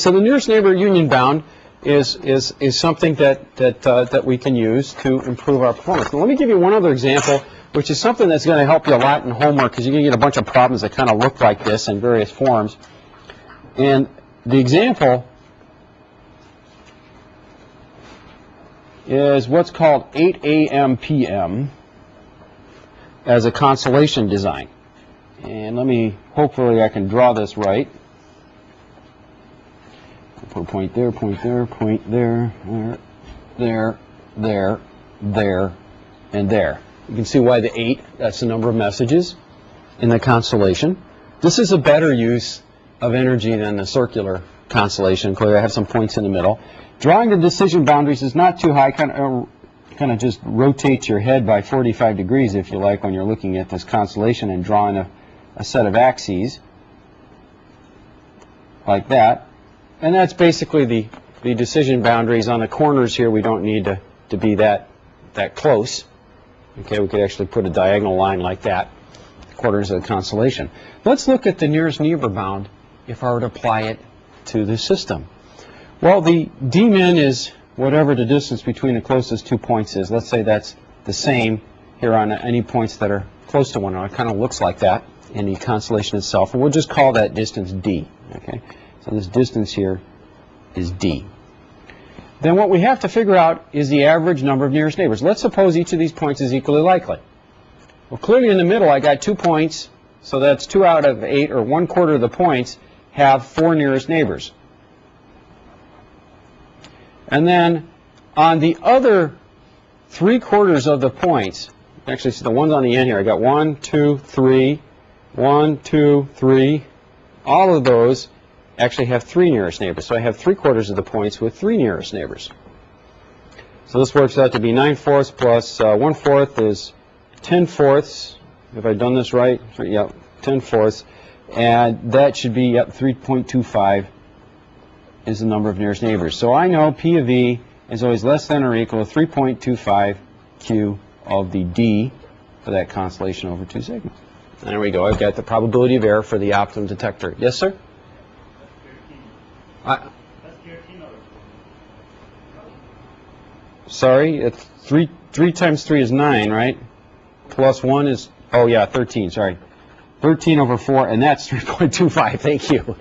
So the nearest neighbor union bound is something that we can use to improve our performance. Now, let me give you one other example, which is something that's going to help you a lot in homework, because you're going to get a bunch of problems that kind of look like this in various forms. And the example is what's called 8 a.m. p.m. as a constellation design. And hopefully I can draw this right. Put a point there, point there, point there, there, and there. You can see why the 8, that's the number of messages in the constellation. This is a better use of energy than the circular constellation. Clearly, I have some points in the middle. Drawing the decision boundaries is not too high. Kind of just rotates your head by 45 degrees, if you like, when you're looking at this constellation and drawing a set of axes like that. And that's basically the decision boundaries. On the corners here, we don't need to be that close. Okay, we could actually put a diagonal line like that, quarters of the constellation. Let's look at the nearest neighbor bound if I were to apply it to the system. Well, the d-min is whatever the distance between the closest 2 points is. Let's say that's the same here on any points that are close to one another. It kind of looks like that in the constellation itself. And we'll just call that distance d. Okay? So this distance here is d. Then what we have to figure out is the average number of nearest neighbors. Let's suppose each of these points is equally likely. Well, clearly in the middle I got 2 points, so that's 2 out of 8, or 1/4 of the points have 4 nearest neighbors. And then on the other 3/4 of the points, actually the ones on the end here, I got 1, 2, 3, 1, 2, 3, all of those actually have 3 nearest neighbors. So I have 3/4 of the points with 3 nearest neighbors. So this works out to be 9/4 plus 1/4 is 10/4. Have I done this right? Yep, 10/4. And that should be, yep, 3.25 is the number of nearest neighbors. So I know P of E is always less than or equal to 3.25 Q of the D for that constellation over 2 segments. And there we go. I've got the probability of error for the optimum detector. Yes, sir? Sorry, it's 3 times 3 is 9, right? Plus 1 is, oh yeah, 13, sorry. 13 over 4, and that's 3.25, thank you.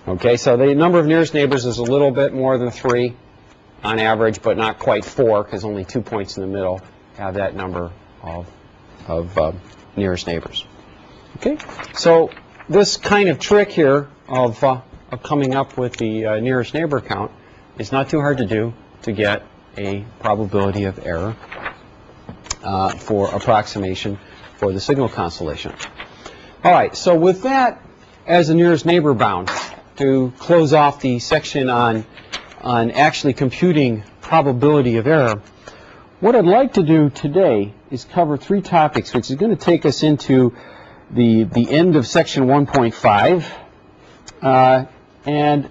Okay, so the number of nearest neighbors is a little bit more than 3 on average, but not quite 4, because only 2 points in the middle have that number of nearest neighbors. Okay, so this kind of trick here of coming up with the nearest neighbor count is not too hard to do to get a probability of error for approximation for the signal constellation. All right, so with that as the nearest neighbor bound, to close off the section on actually computing probability of error, what I'd like to do today is cover 3 topics, which is going to take us into the end of section 1.5. And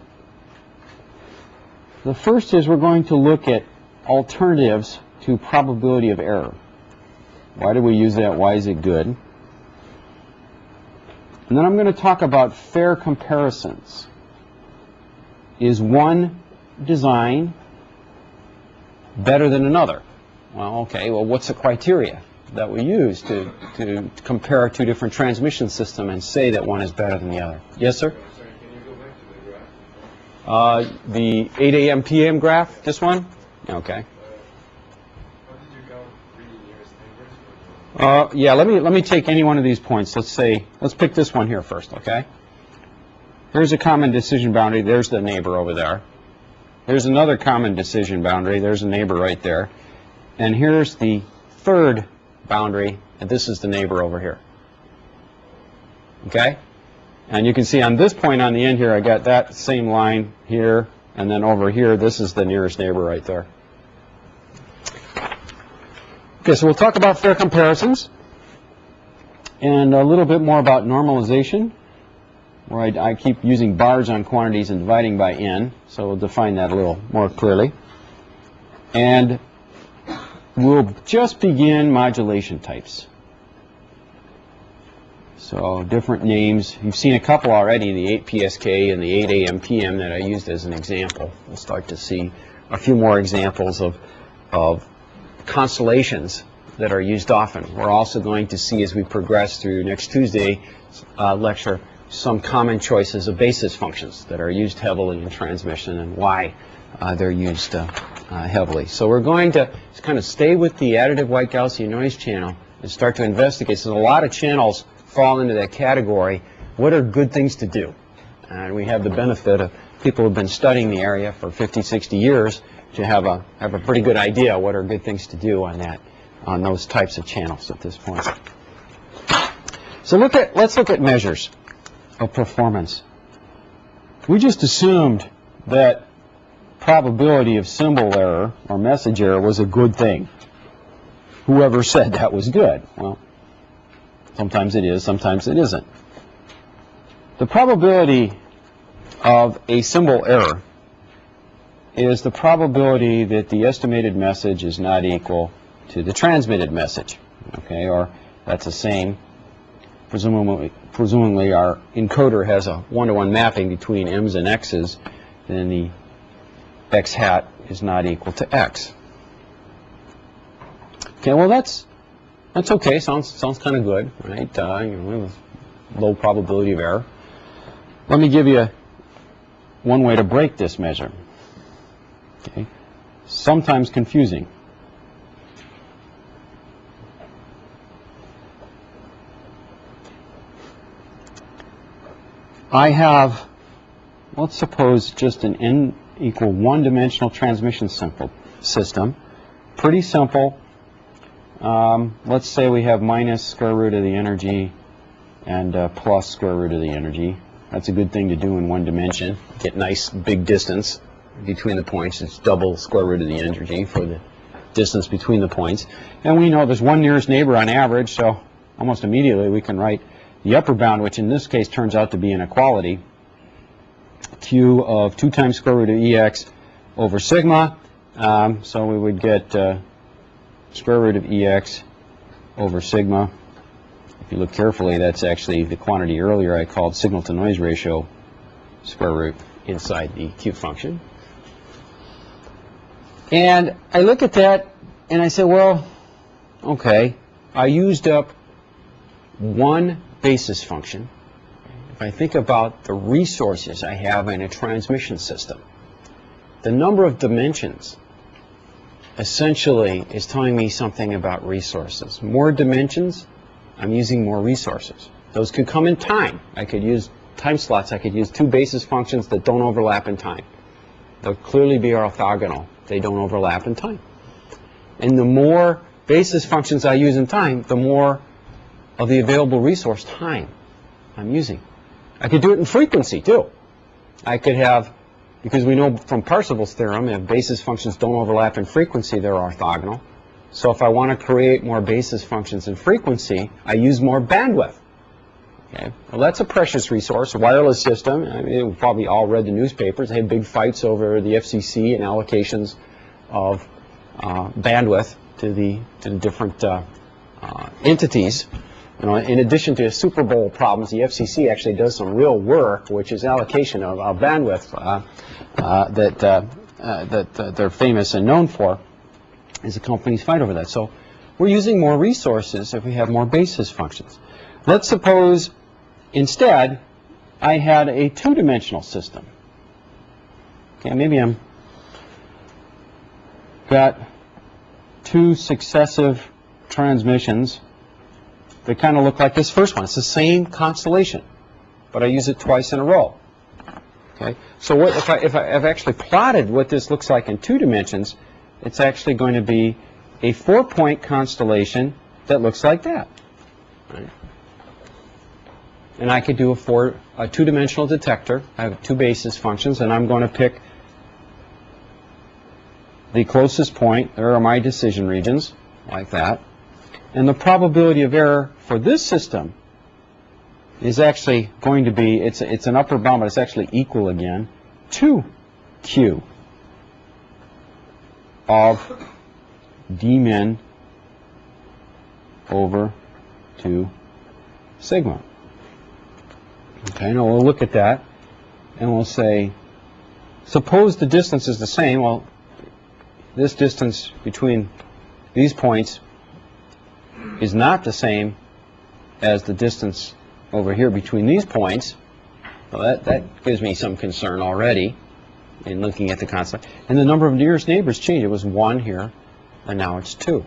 the first is we're going to look at alternatives to probability of error. Why do we use that? Why is it good? And then I'm going to talk about fair comparisons. Is one design better than another? Well, okay, well, what's the criteria that we use to compare 2 different transmission systems and say that one is better than the other? Yes, sir? Sorry, can you go back to the graph? The 8 a.m. p.m. graph, this one? Okay. How did you count 3 nearest neighbors? Yeah, let me take any one of these points. Let's pick this one here first, okay? Here's a common decision boundary. There's the neighbor over there. Here's another common decision boundary. There's a neighbor right there. And here's the third boundary, and this is the neighbor over here. Okay? And you can see on this point on the end here, I got that same line here, and then over here, this is the nearest neighbor right there. Okay, so we'll talk about fair comparisons and a little bit more about normalization, where I keep using bars on quantities and dividing by n, so we'll define that a little more clearly. And we'll just begin modulation types. So different names. You've seen a couple already, the 8 PSK and the 8 AM PM that I used as an example. We'll start to see a few more examples of constellations that are used often. We're also going to see, as we progress through next Tuesday lecture, some common choices of basis functions that are used heavily in transmission and why they're used heavily. So we're going to kind of stay with the additive white Gaussian noise channel and start to investigate. So a lot of channels fall into that category. What are good things to do? And we have the benefit of people who have been studying the area for 50, 60 years to have a pretty good idea what are good things to do on those types of channels at this point. So let's look at measures of performance. We just assumed that probability of symbol error or message error was a good thing. Whoever said that was good? Well, sometimes it is, sometimes it isn't. The probability of a symbol error is the probability that the estimated message is not equal to the transmitted message. Okay, or that's the same. Presumably our encoder has a one-to-one mapping between m's and x's, then the x hat is not equal to x. Okay, well that's okay. Sounds kind of good, right? Low probability of error. Let me give you one way to break this measure. Okay, sometimes confusing. I have, let's suppose, just an n equal one-dimensional transmission system. Pretty simple. Let's say we have minus square root of the energy and plus square root of the energy. That's a good thing to do in one dimension. Get nice big distance between the points. It's double square root of the energy for the distance between the points. And we know there's one nearest neighbor on average, so almost immediately we can write the upper bound, which in this case turns out to be inequality, q of 2 times square root of ex over sigma. So we would get square root of ex over sigma. If you look carefully, that's actually the quantity earlier I called signal to noise ratio square root inside the Q function. And I look at that and I say, well, okay, I used up one basis function. If I think about the resources I have in a transmission system, the number of dimensions essentially is telling me something about resources. More dimensions, I'm using more resources. Those could come in time. I could use time slots. I could use two basis functions that don't overlap in time. They'll clearly be orthogonal. They don't overlap in time. And the more basis functions I use in time, the more of the available resource time I'm using. I could do it in frequency too. I could have, because we know from Parseval's theorem, if basis functions don't overlap in frequency, they're orthogonal. So if I want to create more basis functions in frequency, I use more bandwidth. Okay. Well, that's a precious resource. A wireless system, I mean, we've probably all read the newspapers. They had big fights over the FCC and allocations of bandwidth to the different entities. You know, in addition to Super Bowl problems, the FCC actually does some real work, which is allocation of bandwidth that they're famous and known for, as the companies fight over that. So we're using more resources if we have more basis functions. Let's suppose instead I had a two-dimensional system. Okay, maybe I'm got two successive transmissions that kind of look like this first one. It's the same constellation, but I use it twice in a row. Okay, so what if I've actually plotted what this looks like in 2 dimensions? It's actually going to be a 4-point constellation that looks like that. Right? And I could do a 2-dimensional detector. I have 2 basis functions, and I'm going to pick the closest point. There are my decision regions, like that. And the probability of error for this system is actually going to be, it's an upper bound, but it's actually equal again to Q of d min over 2 sigma. Okay, now we'll look at that, and we'll say, suppose the distance is the same. Well, this distance between these points is not the same as the distance over here between these points. Well, that gives me some concern already in looking at the constant. And the number of nearest neighbors changed. It was 1 here, and now it's 2.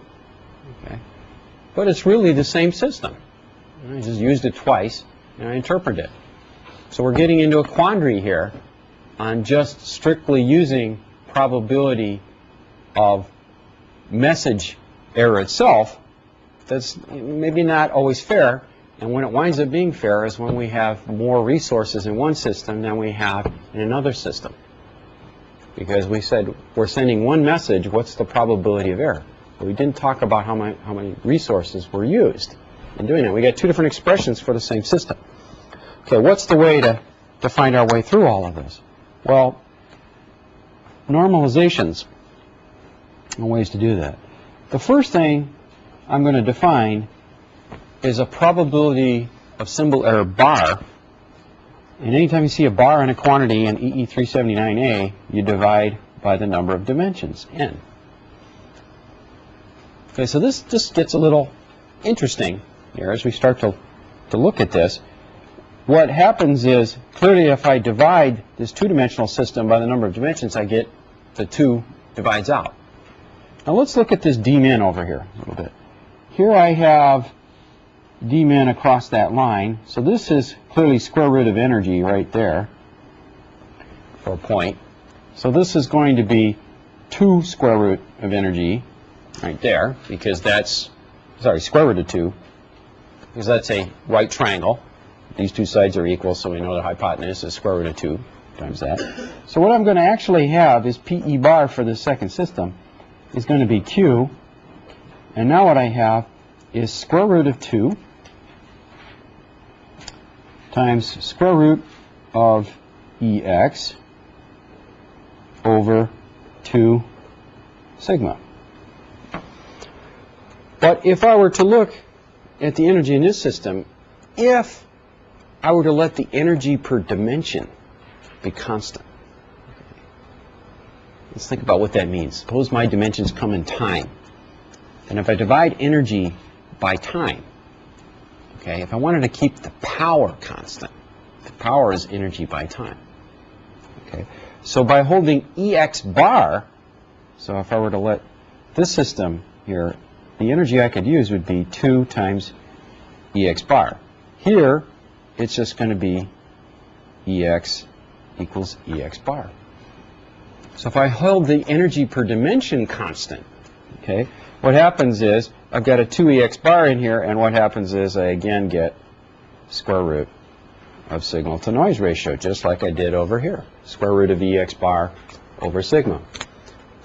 Okay? But it's really the same system. I just used it twice, and I interpreted it. So we're getting into a quandary here on just strictly using probability of message error itself. That's maybe not always fair, and when it winds up being fair is when we have more resources in one system than we have in another system. Because we said we're sending one message, what's the probability of error? But we didn't talk about how many resources were used in doing that. We got 2 different expressions for the same system. Okay, what's the way to find our way through all of this? Well, normalizations are ways to do that. The first thing I'm going to define is a probability of symbol error bar. And anytime you see a bar in a quantity in EE379A, you divide by the number of dimensions, n. Okay, so this just gets a little interesting here as we start to look at this. What happens is, clearly if I divide this 2-dimensional system by the number of dimensions, I get the 2 divides out. Now let's look at this d-min over here a little bit. Here I have d-min across that line. So this is clearly square root of energy right there for a point. So this is going to be 2 square root of energy right there, because that's, sorry, square root of 2, because that's a right triangle. These 2 sides are equal, so we know the hypotenuse is square root of 2 times that. So what I'm going to actually have is PE bar for the second system is going to be Q. And now what I have is square root of 2 times square root of EX over 2 sigma. But if I were to look at the energy in this system, if I were to let the energy per dimension be constant. Let's think about what that means. Suppose my dimensions come in time. And if I divide energy by time, okay, if I wanted to keep the power constant, the power is energy by time. Okay, so by holding EX bar, so if I were to let this system here, the energy I could use would be 2 times EX bar. Here, it's just going to be EX equals EX bar. So if I hold the energy per dimension constant, okay, what happens is I've got a 2EX bar in here, and what happens is I again get square root of signal to noise ratio, just like I did over here. Square root of EX bar over sigma.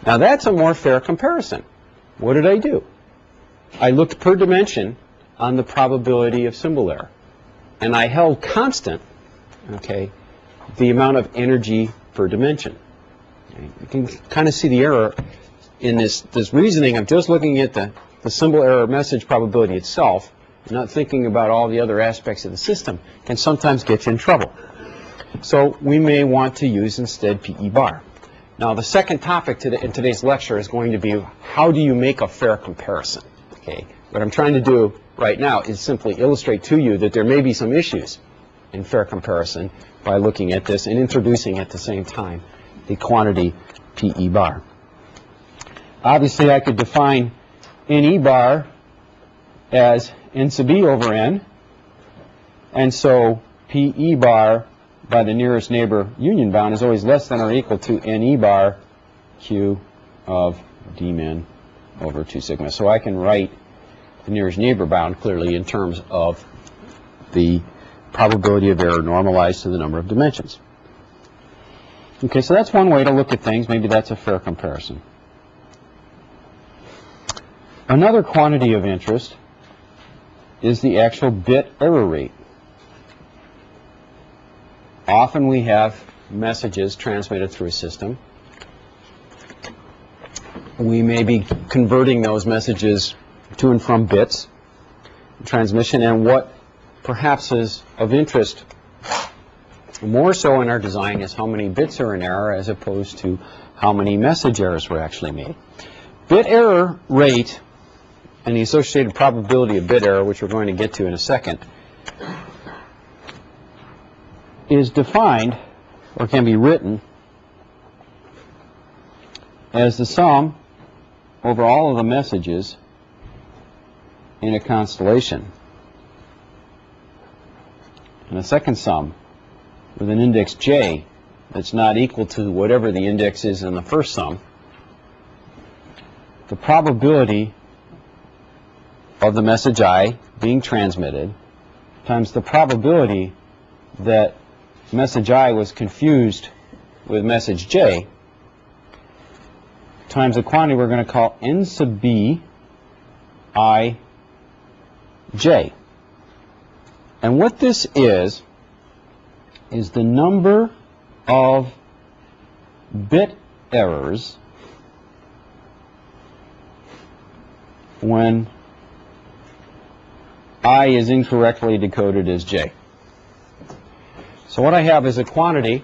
Now that's a more fair comparison. What did I do? I looked per dimension on the probability of symbol error. And I held constant, okay, the amount of energy per dimension. Okay. You can kind of see the error in this reasoning of just looking at the symbol error message probability itself, not thinking about all the other aspects of the system, can sometimes get you in trouble. So we may want to use instead PE bar. Now the second topic in today's lecture is going to be how do you make a fair comparison? Okay. What I'm trying to do right now is simply illustrate to you that there may be some issues in fair comparison by looking at this and introducing at the same time the quantity PE bar. Obviously, I could define NE bar as N sub E over N, and so PE bar by the nearest neighbor union bound is always less than or equal to NE bar Q of D min over 2 sigma. So I can write the nearest neighbor bound clearly in terms of the probability of error normalized to the number of dimensions. Okay, so that's one way to look at things. Maybe that's a fair comparison. Another quantity of interest is the actual bit error rate. Often we have messages transmitted through a system. We may be converting those messages to and from bits transmission, and what perhaps is of interest More so in our design is how many bits are in error as opposed to how many message errors were actually made. Bit error rate and the associated probability of bit error, which we're going to get to in a second, is defined, or can be written, as the sum over all of the messages in a constellation. And a second sum with an index j that's not equal to whatever the index is in the first sum, the probability of the message I being transmitted times the probability that message I was confused with message j times the quantity we're going to call n sub b I j. And what this is the number of bit errors when I is incorrectly decoded as j. So what I have is a quantity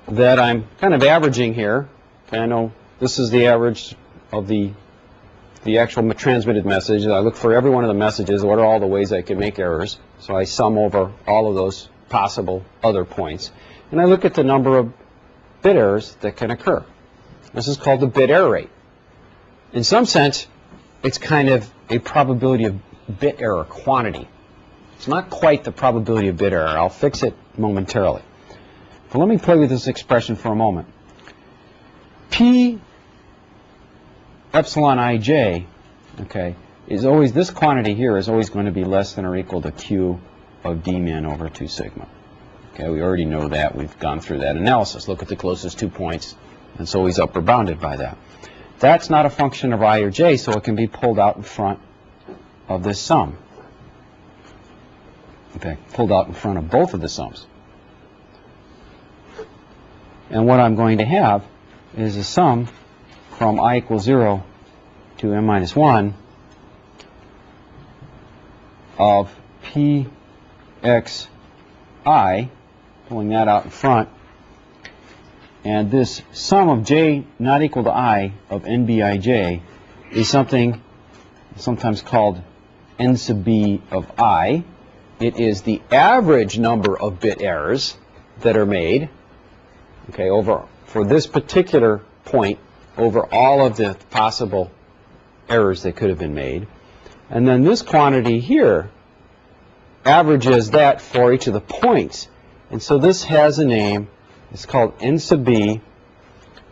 that I'm kind of averaging here. Okay, I know this is the average of the actual transmitted message. I look for every one of the messages. What are all the ways I can make errors? So I sum over all of those possible other points. And I look at the number of bit errors that can occur. This is called the bit error rate. In some sense, it's kind of a probability of bit error quantity. It's not quite the probability of bit error. I'll fix it momentarily. But let me play with this expression for a moment. P epsilon ij, okay, is always, this quantity here is always going to be less than or equal to q of d min over 2 sigma. Okay, we already know that. We've gone through that analysis. Look at the closest 2 points. It's always upper bounded by that. That's not a function of I or j, so it can be pulled out in front of this sum. Okay, pulled out in front of both of the sums. And what I'm going to have is a sum from I equals 0 to m minus 1 of pxi, pulling that out in front, and this sum of j not equal to I of nbij is something sometimes called n sub b of I. It is the average number of bit errors that are made, okay, over, for this particular point, over all of the possible errors that could have been made. And then this quantity here averages that for each of the points. And so this has a name. It's called n sub b,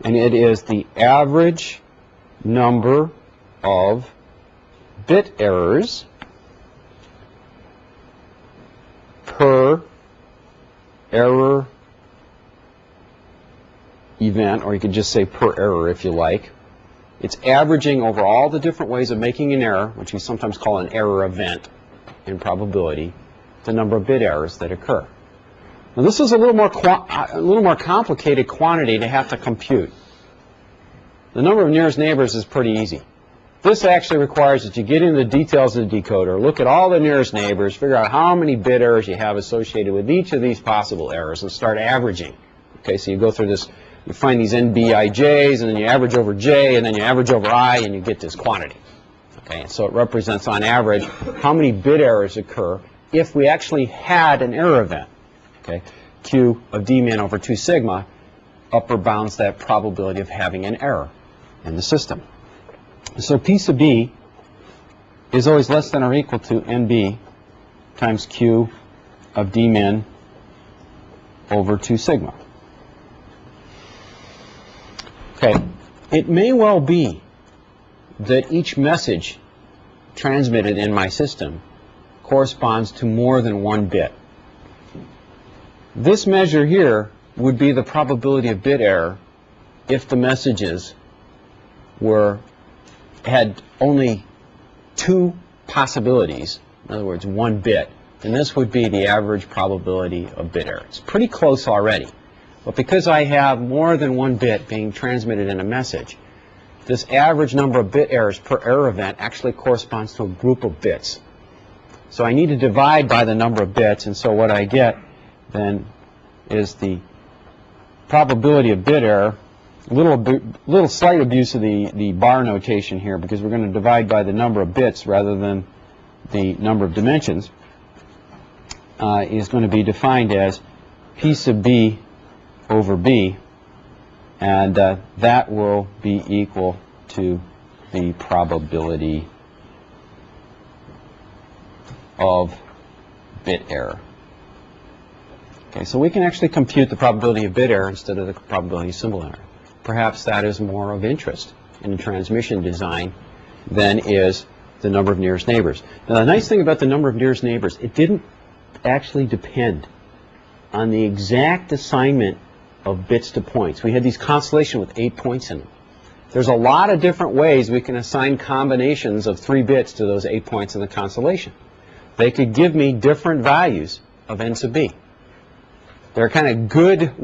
and it is the average number of bit errors per error event, or you could just say per error if you like. It's averaging over all the different ways of making an error, which we sometimes call an error event in probability, the number of bit errors that occur. Now this is a little more complicated quantity to have to compute. The number of nearest neighbors is pretty easy. This actually requires that you get into the details of the decoder, look at all the nearest neighbors, figure out how many bit errors you have associated with each of these possible errors, and start averaging. Okay, so you go through this, you find these nbij's, and then you average over j, and then you average over I, and you get this quantity. Okay, and so it represents on average how many bit errors occur if we actually had an error event. Okay, q of d min over 2 sigma upper bounds that probability of having an error in the system. So P sub b is always less than or equal to nb times q of d min over 2 sigma. Okay, it may well be that each message transmitted in my system corresponds to more than one bit. This measure here would be the probability of bit error if the messages had only 2 possibilities, in other words, 1 bit, then this would be the average probability of bit error. It's pretty close already. But because I have more than 1 bit being transmitted in a message, this average number of bit errors per error event actually corresponds to a group of bits. So I need to divide by the number of bits, and so what I get then is the probability of bit error. Little slight abuse of the bar notation here, because we're going to divide by the number of bits rather than the number of dimensions, is going to be defined as P sub B over B, and that will be equal to the probability of bit error. Okay, so we can actually compute the probability of bit error instead of the probability of symbol error. Perhaps that is more of interest in transmission design than is the number of nearest neighbors. Now, the nice thing about the number of nearest neighbors, it didn't actually depend on the exact assignment of bits to points. We had these constellations with 8 points in them. There's a lot of different ways we can assign combinations of 3 bits to those 8 points in the constellation. They could give me different values of n sub b. They're kind of good ways